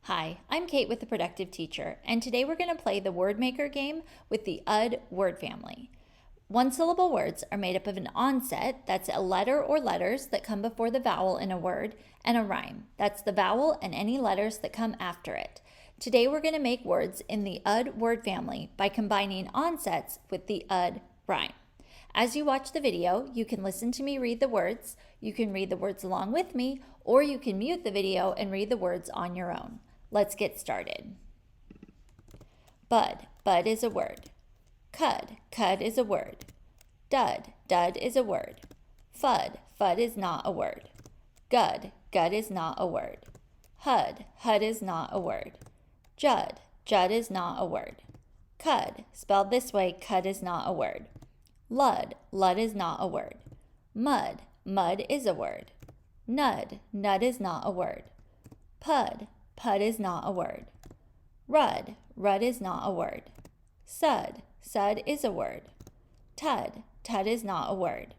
Hi, I'm Kate with The Productive Teacher, and today we're going to play the word maker game with the UD word family. One-syllable words are made up of an onset, that's a letter or letters that come before the vowel in a word, and a rime, that's the vowel and any letters that come after it. Today we're going to make words in the UD word family by combining onsets with the UD rime. As you watch the video, you can listen to me read the words, you can read the words along with me, or you can mute the video and read the words on your own. Let's get started. Bud, bud is a word. Cud, cud is a word. Dud, dud is a word. Fud, fud is not a word. Gud, gud is not a word. Hud, hud is not a word. Jud, jud is not a word. Cud, spelled this way, cud is not a word. Lud, lud is not a word. Mud, mud is a word. Nud, nud is not a word. Pud, pud is not a word. Rud, rud is not a word. Sud, sud is a word. Tud, tud is not a word.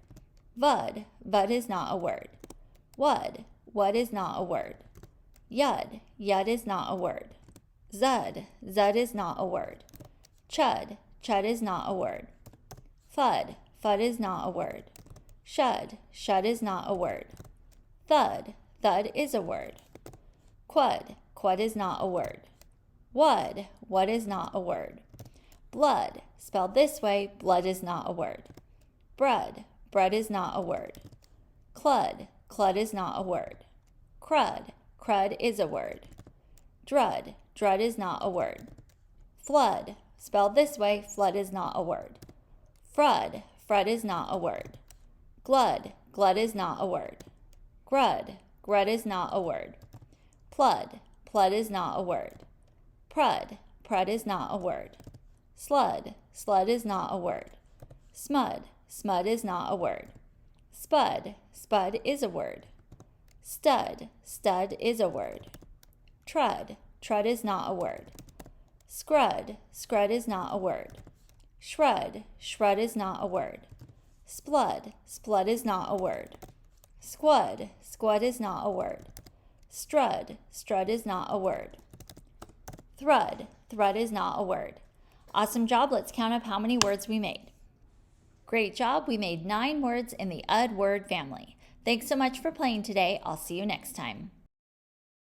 Vud, vud is not a word. Wud, wud is not a word. Yud, yud is not a word. Zud, zud is not a word. Chud, chud is not a word. Fud, fud is not a word. Shud, shud is not a word. Thud, thud is a word. Quud, quud is not a word. Wud, wud is not a word. Blood, spelled this way, blood is not a word. Brud, brud is not a word. Clud, clud is not a word. Crud, crud is a word. Drud, drud is not a word. Flood, spelled this way, flood is not a word. Frud, frud is not a word. Glud, glud is not a word. Grud, grud is not a word. Plud, plud is not a word. Prud, prud is not a word. Slud, slud is not a word. Smud, smud is not a word. Spud, spud is a word. Stud, stud is a word. Trud, trud is not a word. Scrud, scrud is not a word. Shrud, shrud is not a word. Splud, splud is not a word. Squud, squud is not a word. Strud, strud is not a word. Thrud, thrud is not a word. Awesome job. Let's count up how many words we made. Great job. We made 9 words in the UD word family. Thanks so much for playing today. I'll see you next time.